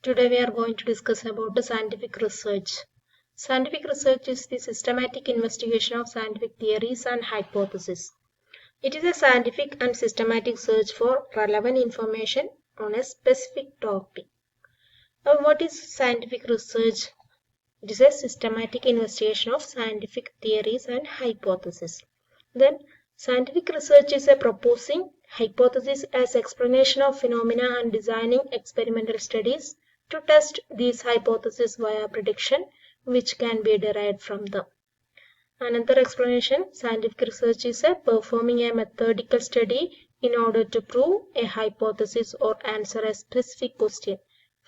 Today we are going to discuss about the scientific research. Scientific research is the systematic investigation of scientific theories and hypotheses. It is a scientific and systematic search for relevant information on a specific topic. Now, what is scientific research? It is a systematic investigation of scientific theories and hypotheses. Then, scientific research is a proposing hypothesis as explanation of phenomena and designing experimental studies to test these hypotheses via prediction which can be derived from them. Another explanation, scientific research is a performing a methodical study in order to prove a hypothesis or answer a specific question.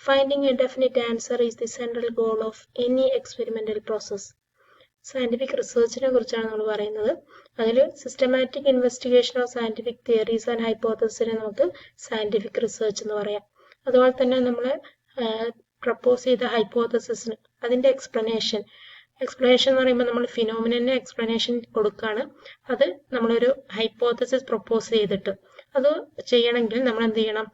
Finding a definite answer is the central goal of any experimental process. Scientific റിസർച്ചിനെ കുറിച്ചാണ് നമ്മൾ പറയുന്നത്. അതിൽ systematic investigation of scientific theories and ഹൈപ്പോത്തസിസിനെ നമുക്ക് scientific research എന്ന് പറയാം. അതുപോലെ തന്നെ നമ്മൾ പ്രപ്പോസ് ചെയ്ത ഹൈപ്പോത്തസിസിന് അതിൻ്റെ എക്സ്പ്ലനേഷൻ എന്ന് പറയുമ്പോൾ നമ്മൾ ഫിനോമിനന് എക്സ്പ്ലനേഷൻ കൊടുക്കുകയാണ്. അത് നമ്മളൊരു ഹൈപ്പോത്തസിസ് പ്രപ്പോസ് ചെയ്തിട്ട് അത് ചെയ്യണമെങ്കിൽ നമ്മൾ എന്ത് ചെയ്യണം?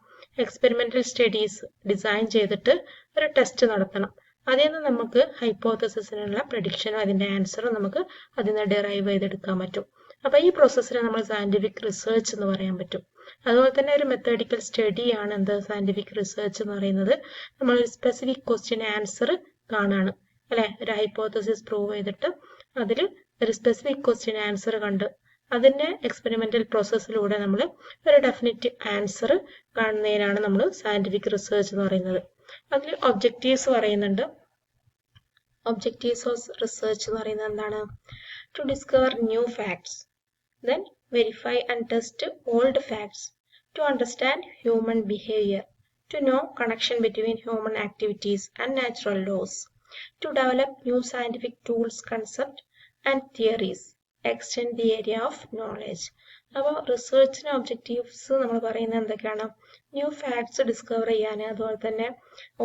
എക്സ്പെരിമെന്റൽ സ്റ്റഡീസ് ഡിസൈൻ ചെയ്തിട്ട് ഒരു ടെസ്റ്റ് നടത്തണം. അതിൽ നിന്ന് നമുക്ക് ഹൈപ്പോത്തസിസിനുള്ള പ്രഡിക്ഷനും അതിൻ്റെ ആൻസറും നമുക്ക് അതിൽ നിന്ന് ഡിറൈവ് ചെയ്തെടുക്കാൻ പറ്റും. അപ്പോൾ ഈ പ്രോസസ്സിനെ നമ്മൾ സയന്റിഫിക് റിസർച്ച് എന്ന് പറയാൻ പറ്റും. അതുപോലെ തന്നെ ഒരു മെത്തേഡിക്കൽ സ്റ്റഡിയാണ് എന്ത് സയന്റിഫിക് റിസർച്ച് എന്ന് പറയുന്നത്. നമ്മളൊരു സ്പെസിഫിക് ക്വസ്റ്റ്യൻ ആൻസർ കാണാണ് അല്ലെ, ഒരു ഹൈപ്പോത്തസിസ് പ്രൂവ് ചെയ്തിട്ട് അതിൽ ഒരു സ്പെസിഫിക് ക്വസ്റ്റ്യൻ ആൻസർ കണ്ട് അതിൻ്റെ എക്സ്പെരിമെന്റൽ പ്രോസസ്സിലൂടെ നമ്മൾ ഒരു ഡെഫിനിറ്റ് ആൻസർ കാണുന്നതിനാണ് നമ്മൾ സയന്റിഫിക് റിസർച്ച് എന്ന് പറയുന്നത്. അതിൽ ഒബ്ജക്റ്റീവ്സ് പറയുന്നുണ്ട്. ഒബ്ജക്റ്റീവ്സ് ഓഫ് റിസർച്ച് എന്ന് പറയുന്നത് എന്താണ്? To discover new facts, then verify and test old facts, to understand human behaviour, to know connection between human activities and natural laws, to develop new scientific tools, concept and theories, extend the area of knowledge. അപ്പോൾ റിസർച്ചിന് objectives നമ്മൾ പറയുന്നത് എന്തൊക്കെയാണ്? New facts discover ചെയ്യാൻ, അതുപോലെ തന്നെ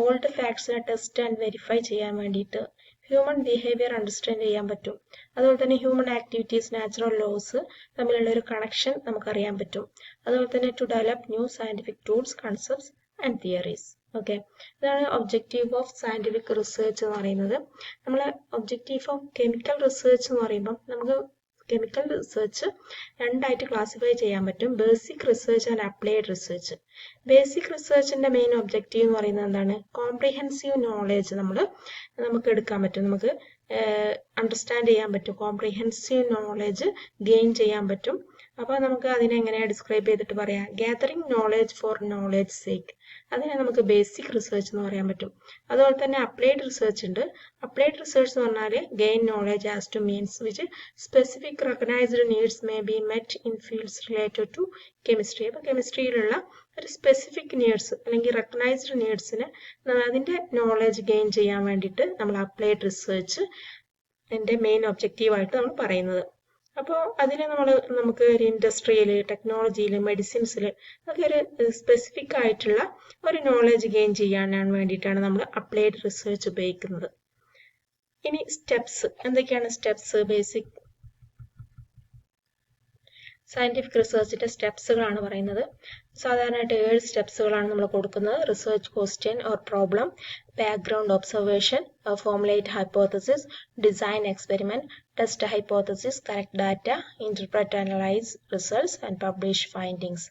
old ഫാക്ട്സിനെ test and verify ചെയ്യാൻ വേണ്ടിയിട്ട്, ഹ്യൂമൻ ബിഹേവിയർ അണ്ടർസ്റ്റാൻഡ് ചെയ്യാൻ പറ്റും, അതുപോലെ തന്നെ ഹ്യൂമൻ ആക്ടിവിറ്റീസ്, നാച്ചുറൽ ലോസ് തമ്മിലുള്ള ഒരു കണക്ഷൻ നമുക്കറിയാൻ പറ്റും, അതുപോലെ തന്നെ to develop new scientific tools, concepts and theories. Okay, ഇതാണ് ഒബ്ജക്റ്റീവ് ഓഫ് സയന്റിഫിക് റിസർച്ച് എന്ന് പറയുന്നത്. നമ്മൾ ഒബ്ജക്റ്റീവ് ഓഫ് കെമിക്കൽ റിസർച്ച് എന്ന് പറയുമ്പം നമുക്ക് കെമിക്കൽ റിസർച്ച് രണ്ടായിട്ട് ക്ലാസിഫൈ ചെയ്യാൻ പറ്റും: basic research and applied research. Basic റിസർച്ചിന്റെ മെയിൻ ഒബ്ജക്റ്റീവ് എന്ന് പറയുന്നത് എന്താണ്? കോംപ്രിഹെൻസീവ് നോളജ് നമുക്ക് എടുക്കാൻ പറ്റും, നമുക്ക് അണ്ടർസ്റ്റാൻഡ് ചെയ്യാൻ പറ്റും, കോംപ്രിഹെൻസീവ് നോളജ് ഗെയിൻ ചെയ്യാൻ പറ്റും. അപ്പോൾ നമുക്ക് അതിനെ എങ്ങനെയാണ് ഡിസ്ക്രൈബ് ചെയ്തിട്ട് പറയാം? Gathering knowledge for knowledge sake. അതിനെ നമുക്ക് ബേസിക് റിസർച്ച് എന്ന് പറയാൻ പറ്റും. അതുപോലെ തന്നെ അപ്ലൈഡ് റിസർച്ച് ഉണ്ട്. അപ്ലൈഡ് റിസർച്ച് എന്ന് പറഞ്ഞാൽ gain knowledge as to means which specific recognised needs may be met in fields related to chemistry. അപ്പോൾ കെമിസ്ട്രിയിലുള്ള ഒരു സ്പെസിഫിക് നീഡ്സ് അല്ലെങ്കിൽ റെക്കഗ്നൈസ്ഡ് നീഡ്സിന് അതിൻ്റെ നോളജ് ഗെയിൻ ചെയ്യാൻ വേണ്ടിയിട്ട് നമ്മൾ അപ്ലൈഡ് റിസർച്ച് എൻ്റെ മെയിൻ ഒബ്ജക്റ്റീവായിട്ട് നമ്മൾ പറയുന്നത്. അപ്പോൾ അതിൽ നമുക്ക് ഒരു ഇൻഡസ്ട്രിയിൽ, ടെക്നോളജിയിൽ, മെഡിസിൻസിൽ ഒക്കെ ഒരു സ്പെസിഫിക് ആയിട്ടുള്ള ഒരു നോളജ് ഗെയിൻ ചെയ്യാനാണ് വേണ്ടിയിട്ടാണ് നമ്മൾ അപ്ലൈഡ് റിസർച്ച് ഉപയോഗിക്കുന്നത്. ഇനി സ്റ്റെപ്സ് എന്തൊക്കെയാണ്? സ്റ്റെപ്സ് ബേസിക് സയന്റിഫിക് റിസർച്ചിന്റെ സ്റ്റെപ്സുകളാണ് പറയുന്നത്. സാധാരണയായിട്ട് 7 സ്റ്റെപ്സുകളാണ് നമ്മൾ കൊടുക്കുന്നത്. Research question or problem, background observation, formulate hypothesis, design experiment, test hypothesis, correct data, interpret analyse results and publish findings.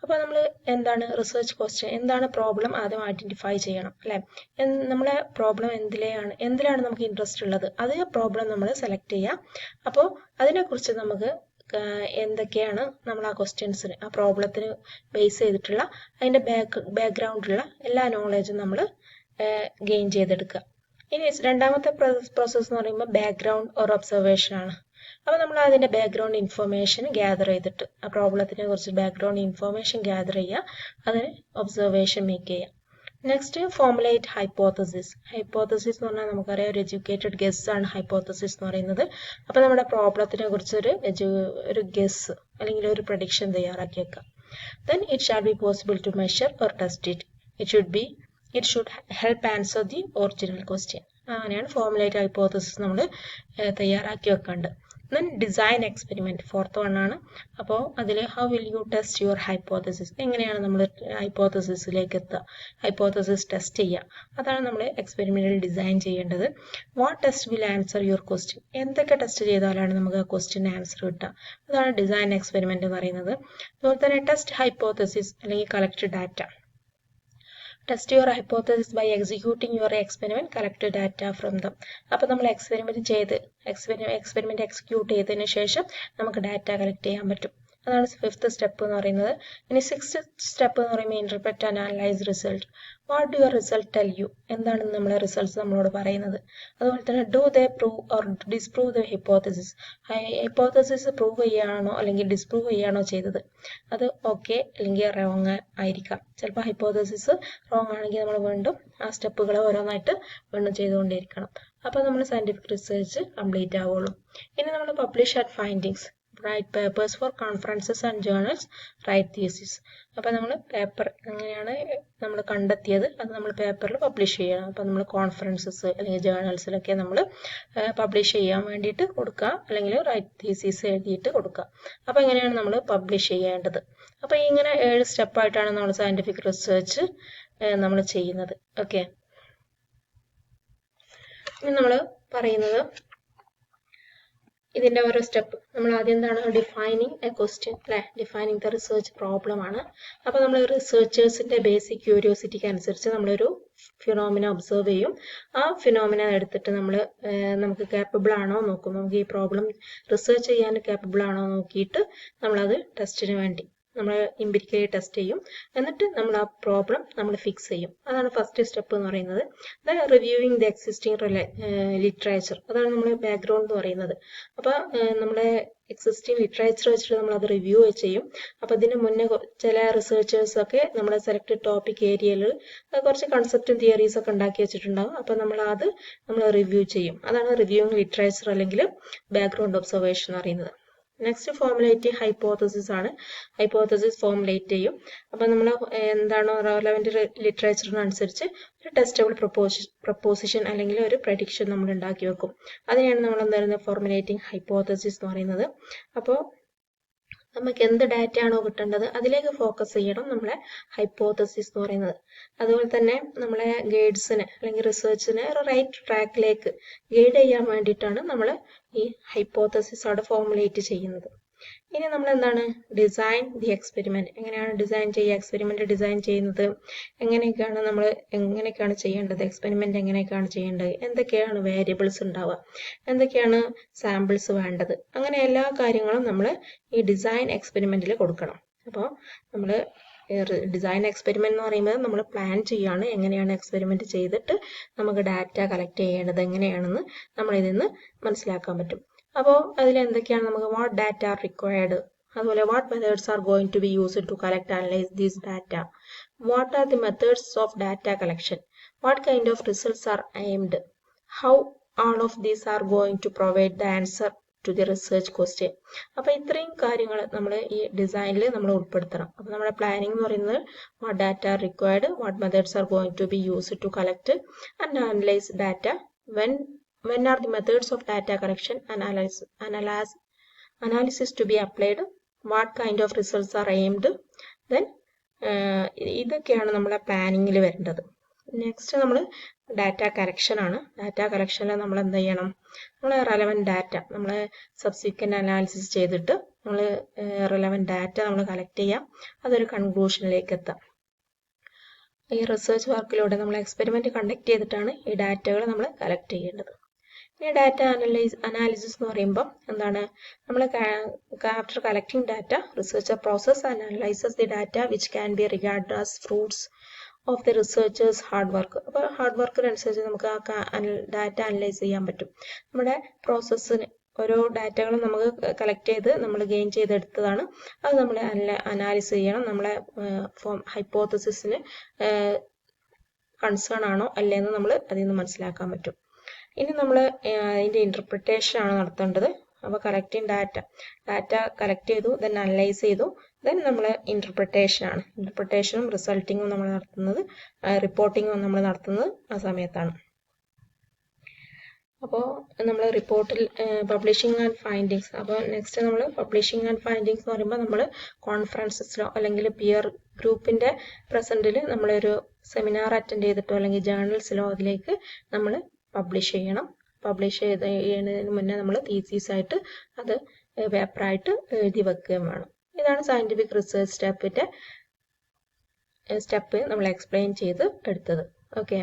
അപ്പോൾ നമ്മൾ എന്താണ് റിസർച്ച് ക്വസ്റ്റ്യൻ, എന്താണ് പ്രോബ്ലം ആദ്യം ഐഡന്റിഫൈ ചെയ്യണം അല്ലെ. നമ്മളെ പ്രോബ്ലം എന്തിലാണ് നമുക്ക് ഇൻട്രസ്റ്റ് ഉള്ളത്, അത് പ്രോബ്ലം നമ്മൾ സെലക്ട് ചെയ്യാം. അപ്പോൾ അതിനെക്കുറിച്ച് നമുക്ക് എന്തൊക്കെയാണ് നമ്മൾ ആ ക്വസ്റ്റ്യൻസിന്, ആ പ്രോബ്ലത്തിന് ബേസ് ചെയ്തിട്ടുള്ള അതിൻ്റെ ബാക്ക്ഗ്രൗണ്ടിലുള്ള എല്ലാ നോളജും നമ്മൾ ഗെയിൻ ചെയ്തെടുക്കുക. ഇനി രണ്ടാമത്തെ പ്രോസസ്സ് എന്ന് പറയുമ്പോൾ ബാക്ക്ഗ്രൗണ്ട് ഓർ ഒബ്സർവേഷൻ ആണ്. അപ്പോൾ നമ്മൾ അതിൻ്റെ ബാക്ക്ഗ്രൗണ്ട് ഇൻഫർമേഷൻ ഗ്യാദർ ചെയ്തിട്ട് ആ പ്രോബ്ലത്തിനെ കുറിച്ച് ബാക്ക്ഗ്രൗണ്ട് ഇൻഫർമേഷൻ ഗ്യാദർ ചെയ്യുക, അതിന് ഒബ്സർവേഷൻ മേക്ക് ചെയ്യുക. Next formulate hypothesis. ഹൈപ്പോത്തസിസ് എന്ന് പറഞ്ഞാൽ നമുക്കറിയാം ഒരു എഡ്യൂക്കേറ്റഡ് ഗെസ് ആണ് ഹൈപ്പോത്തസിസ് എന്ന് പറയുന്നത്. അപ്പോൾ നമ്മുടെ പ്രോബ്ലത്തിനെ കുറിച്ച് ഒരു ഗെസ് അല്ലെങ്കിൽ ഒരു പ്രഡിക്ഷൻ തയ്യാറാക്കി വെക്കാം. Then it shall be possible to measure or test it. It should help answer the original question. അങ്ങനെയാണ് ഫോർമുലേറ്റ് ഹൈപ്പോത്തസിസ് നമ്മൾ തയ്യാറാക്കി വെക്കേണ്ടത്. Then design experiment, fourth one ആണ്. അപ്പോൾ അതിൽ how will you test your hypothesis, എങ്ങനെയാണ് നമ്മൾ ഹൈപ്പോത്തസിസിലേക്ക് എത്തുക, ഹൈപ്പോത്തസിസ് ടെസ്റ്റ് ചെയ്യുക, അതാണ് നമ്മൾ എക്സ്പെരിമെന്റിൽ ഡിസൈൻ ചെയ്യേണ്ടത്. What test will answer your question, എന്തൊക്കെ ടെസ്റ്റ് ചെയ്താലാണ് നമുക്ക് ആ ക്വസ്റ്റ്യൻ ആൻസർ കിട്ടുക, അതാണ് ഡിസൈൻ എക്സ്പെരിമെന്റ് എന്ന് പറയുന്നത്. അതുപോലെ തന്നെ ടെസ്റ്റ് ഹൈപ്പോത്തസിസ് അല്ലെങ്കിൽ collect data. Test your hypothesis by executing your experiment, collect data from them. അപ്പോൾ നമ്മൾ എക്സ്പെരിമെന്റ് എക്സിക്യൂട്ട് ചെയ്തതിന് ശേഷം നമുക്ക് ഡാറ്റ കളക്ട് ചെയ്യാൻ പറ്റും. അതാണ് ഫിഫ്ത്ത് സ്റ്റെപ്പ് എന്ന് പറയുന്നത്. ഇനി സിക്സ്ത് സ്റ്റെപ്പ് എന്ന് പറയുമ്പോൾ interpret and analyse result. What do your result tell you, എന്താണ് നമ്മളെ റിസൾട്ട്സ് നമ്മളോട് പറയുന്നത്. അതുപോലെ തന്നെ do they prove or disprove the hypothesis, hypothesis prove ചെയ്യുകയാണോ അല്ലെങ്കിൽ ഡിസ്പ്രൂവ് ചെയ്യുകയാണോ ചെയ്തത്, അത് ഓക്കെ അല്ലെങ്കിൽ റോങ് ആയിരിക്കാം. ചിലപ്പോൾ ഹൈപ്പോത്തസിസ് റോങ് ആണെങ്കിൽ നമ്മൾ വീണ്ടും ആ സ്റ്റെപ്പുകൾ ഓരോന്നായിട്ട് വീണ്ടും ചെയ്തുകൊണ്ടിരിക്കണം. അപ്പോൾ നമ്മൾ സയന്റിഫിക് റിസർച്ച് കംപ്ലീറ്റ് ആവുള്ളൂ. ഇനി നമ്മൾ publish at findings, write papers for conferences and journals, write thesis. അപ്പോൾ നമ്മൾ പേപ്പർ എങ്ങനെയാണ് നമ്മൾ കണ്ടെത്തിയത് അത് നമ്മൾ പേപ്പറിൽ പബ്ലിഷ് ചെയ്യണം. അപ്പോൾ നമ്മൾ കോൺഫറൻസസ് അല്ലെങ്കിൽ ജേർണൽസിലൊക്കെ നമ്മൾ പബ്ലിഷ് ചെയ്യാൻ വേണ്ടിയിട്ട് കൊടുക്കുക, അല്ലെങ്കിൽ റൈറ്റ് തീസിസ് എഴുതിയിട്ട് കൊടുക്കുക. അപ്പോൾ എങ്ങനെയാണ് നമ്മൾ പബ്ലിഷ് ചെയ്യേണ്ടത്. അപ്പോൾ ഇങ്ങനെ 7 സ്റ്റെപ്പായിട്ടാണ് നമ്മൾ സയന്റിഫിക് റിസർച്ച് നമ്മൾ ചെയ്യുന്നത്. ഓക്കെ, ഇനി നമ്മൾ പറയുന്നത് ഇതിന്റെ ഓരോ സ്റ്റെപ്പ്. നമ്മൾ ആദ്യം എന്താണ് ഡിഫൈനിങ് എ ക്വസ്റ്റ്യൻ അല്ലെ, ഡിഫൈനിങ് ദ റിസർച്ച് പ്രോബ്ലം ആണ്. അപ്പൊ നമ്മൾ റിസർച്ചേഴ്സിന്റെ ബേസിക് ക്യൂരിയോസിറ്റിക്ക് അനുസരിച്ച് നമ്മളൊരു ഫിനോമിന ഒബ്സർവ് ചെയ്യും. ആ ഫിനോമിന എടുത്തിട്ട് നമുക്ക് കേപ്പബിൾ ആണോ നോക്കും, നമുക്ക് ഈ പ്രോബ്ലം റിസർച്ച് ചെയ്യാൻ കേപ്പബിൾ ആണോ നോക്കിയിട്ട് നമ്മളത് ടെസ്റ്റിന് വേണ്ടി നമ്മൾ എംപിരിക്കലി ടെസ്റ്റ് ചെയ്യും. എന്നിട്ട് നമ്മൾ ആ പ്രോബ്ലം നമ്മൾ ഫിക്സ് ചെയ്യും. അതാണ് ഫസ്റ്റ് സ്റ്റെപ്പ് എന്ന് പറയുന്നത്. Then reviewing the existing literature, അതാണ് നമ്മൾ ബാക്ക്ഗ്രൗണ്ട് എന്ന് പറയുന്നത്. അപ്പൊ നമ്മുടെ എക്സിസ്റ്റിംഗ് ലിറ്ററേച്ചർ വെച്ചിട്ട് നമ്മൾ അത് റിവ്യൂ ചെയ്യും. അപ്പൊ ഇതിന് മുന്നേ ചില റിസർച്ചേഴ്സ് ഒക്കെ നമ്മുടെ സെലക്ടഡ് ടോപ്പിക് ഏരിയയിൽ കുറച്ച് കൺസെപ്റ്റും തിയറീസ് ഒക്കെ ഉണ്ടാക്കി വെച്ചിട്ടുണ്ടാവും. അപ്പൊ നമ്മൾ റിവ്യൂ ചെയ്യും. അതാണ് റിവ്യൂയിങ് ലിറ്ററേച്ചർ അല്ലെങ്കിൽ ബാക്ക്ഗ്രൗണ്ട് ഒബ്സർവേഷൻ എന്ന് പറയുന്നത്. നെക്സ്റ്റ് ഫോർമുലേറ്റിംഗ് ഹൈപ്പോത്തസിസ് ആണ്. ഹൈപ്പോത്തസിസ് ഫോർമുലേറ്റ് ചെയ്യും. അപ്പൊ നമ്മൾ എന്താണോ റെലവന്റ് ലിറ്ററേച്ചറിനനുസരിച്ച് ഒരു ടെസ്റ്റബിൾ പ്രപ്പോസിഷൻ അല്ലെങ്കിൽ ഒരു പ്രഡിക്ഷൻ നമ്മൾ ഉണ്ടാക്കി വെക്കും. അതിനെയാണ് നമ്മൾ എന്തായിരുന്നു ഫോർമുലേറ്റിംഗ് ഹൈപ്പോത്തസിസ് എന്ന് പറയുന്നത്. അപ്പോൾ നമുക്ക് എന്ത് ഡാറ്റ ആണോ കിട്ടേണ്ടത് അതിലേക്ക് ഫോക്കസ് ചെയ്യണം നമ്മളെ ഹൈപ്പോത്തസിസ് എന്ന് പറയുന്നത്. അതുപോലെ തന്നെ നമ്മളെ ഗൈഡ്സിന് അല്ലെങ്കിൽ റിസർച്ചിനെ ഒരു റൈറ്റ് ട്രാക്കിലേക്ക് ഗൈഡ് ചെയ്യാൻ വേണ്ടിയിട്ടാണ് നമ്മൾ ഈ ഹൈപ്പോത്തസിസ് അവിടെ ഫോർമുലേറ്റ് ചെയ്യുന്നത്. ഇനി നമ്മൾ എന്താണ് ഡിസൈൻ ദി എക്സ്പെരിമെന്റ്, എങ്ങനെയാണ് ഡിസൈൻ ചെയ്യുക, എക്സ്പെരിമെന്റ് ഡിസൈൻ ചെയ്യുന്നത് എങ്ങനെയൊക്കെയാണ് ചെയ്യേണ്ടത്, എക്സ്പെരിമെന്റ് എങ്ങനെയൊക്കെയാണ് ചെയ്യേണ്ടത്, എന്തൊക്കെയാണ് വേരിയബിൾസ് ഉണ്ടാവുക, എന്തൊക്കെയാണ് സാമ്പിൾസ് വേണ്ടത്, അങ്ങനെ എല്ലാ കാര്യങ്ങളും നമ്മൾ ഈ ഡിസൈൻ എക്സ്പെരിമെന്റിൽ കൊടുക്കണം. അപ്പോൾ നമ്മൾ ഡിസൈൻ എക്സ്പെരിമെന്റ് എന്ന് പറയുമ്പോൾ നമ്മൾ പ്ലാൻ ചെയ്യാണ് എങ്ങനെയാണ് എക്സ്പെരിമെന്റ് ചെയ്തിട്ട് നമുക്ക് ഡാറ്റ കളക്ട് ചെയ്യേണ്ടത് എങ്ങനെയാണെന്ന് നമ്മൾ ഇതിൽ നിന്ന് മനസ്സിലാക്കാൻ പറ്റും. അപ്പോൾ അതിൽ എന്തൊക്കെയാണ് നമുക്ക് വാട്ട് ഡാറ്റ ആർ റിക്വയർഡ്, അതുപോലെ what methods are going to be used to collect analyse these data, what are the methods of data collection, what kind of results are aimed, how all of these are going to provide the answer to the research question. അപ്പോൾ ഇത്രയും കാര്യങ്ങൾ നമ്മൾ ഈ ഡിസൈനിൽ നമ്മൾ ഉൾപ്പെടുത്തണം. അപ്പോൾ നമ്മുടെ പ്ലാനിംഗ് എന്ന് പറയുന്നത് what data are required, what methods are going to be used to collect and analyse data, when are the methods of data collection and analysis to be applied, what kind of results are aimed, then ഇതൊക്കെയാണ് നമ്മളെ പ്ലാനിങ്ങിൽ വരേണ്ടത്. Next നമ്മൾ data collection ആണ്. Data കളക്ഷനിൽ നമ്മൾ എന്ത് ചെയ്യണം, നമ്മൾ relevant data നമ്മൾ സബ്സിക്വന്റ് അനാലിസിസ് ചെയ്തിട്ട് നമ്മൾ റെലവൻറ്റ് ഡാറ്റ നമ്മൾ കളക്ട് ചെയ്യാം, അതൊരു കൺക്ലൂഷനിലേക്ക് എത്താം. ഈ റിസർച്ച് വർക്കിലൂടെ നമ്മൾ എക്സ്പെരിമെന്റ് കണ്ടക്ട് ചെയ്തിട്ടാണ് ഈ ഡാറ്റകൾ നമ്മൾ കളക്ട് ചെയ്യേണ്ടത്. ഈ ഡാറ്റ അനാലിസിസ് എന്ന് പറയുമ്പോൾ എന്താണ്, നമ്മൾ after collecting data researcher process and analyses the data which can be regard as fruits of the researchers hard work. അപ്പോൾ ഹാർഡ് വർക്കിനനുസരിച്ച് നമുക്ക് ആ ഡാറ്റ അനലൈസ് ചെയ്യാൻ പറ്റും. നമ്മുടെ പ്രോസസ്സിന് ഓരോ ഡാറ്റകളും നമുക്ക് കളക്ട് ചെയ്ത് നമ്മൾ ഗെയിൻ ചെയ്തെടുത്തതാണ്, അത് നമ്മൾ അനാലിസ് ചെയ്യണം. നമ്മളെ ഹൈപ്പോത്തസിസിന് കൺസേൺ ആണോ അല്ലേന്ന് നമ്മൾ അതിൽ നിന്ന് മനസ്സിലാക്കാൻ പറ്റും. ഇനി നമ്മൾ അതിൻ്റെ ഇന്റർപ്രിട്ടേഷൻ ആണ് നടത്തേണ്ടത്. അപ്പോൾ കളക്ടിങ് ഡാറ്റ കളക്ട് ചെയ്തു, ദെൻ അനലൈസ് ചെയ്തു, ദെൻ നമ്മൾ ഇന്റർപ്രിട്ടേഷൻ ആണ്. ഇന്റർപ്രിട്ടേഷനും റിസൾട്ടിങ്ങും നമ്മൾ നടത്തുന്നത്, റിപ്പോർട്ടിങ്ങും നമ്മൾ നടത്തുന്നത് ആ സമയത്താണ്. അപ്പോൾ നമ്മൾ റിപ്പോർട്ടിൽ പബ്ലിഷിംഗ് ആൻഡ് ഫൈൻഡിങ്സ്. അപ്പോൾ നെക്സ്റ്റ് നമ്മൾ പബ്ലിഷിംഗ് ആൻഡ് ഫൈൻഡിങ്സ് എന്ന് പറയുമ്പോൾ നമ്മൾ കോൺഫറൻസസിലോ അല്ലെങ്കിൽ പിയർ ഗ്രൂപ്പിൻ്റെ പ്രസൻറ്റിൽ നമ്മളൊരു സെമിനാർ അറ്റൻഡ് ചെയ്തിട്ടോ അല്ലെങ്കിൽ ജേർണൽസിലോ അതിലേക്ക് നമ്മൾ പബ്ലിഷ് ചെയ്യണം. പബ്ലിഷ് ചെയ്യുന്നതിന് മുന്നേ നമ്മൾ തീസീസായിട്ട് അത് പേപ്പറായിട്ട് എഴുതി വെക്കുകയും വേണം. ഇതാണ് സയൻറ്റിഫിക് റിസർച്ച് സ്റ്റെപ്പ് നമ്മൾ എക്സ്പ്ലെയിൻ ചെയ്ത് എടുത്തത്. ഓക്കെ.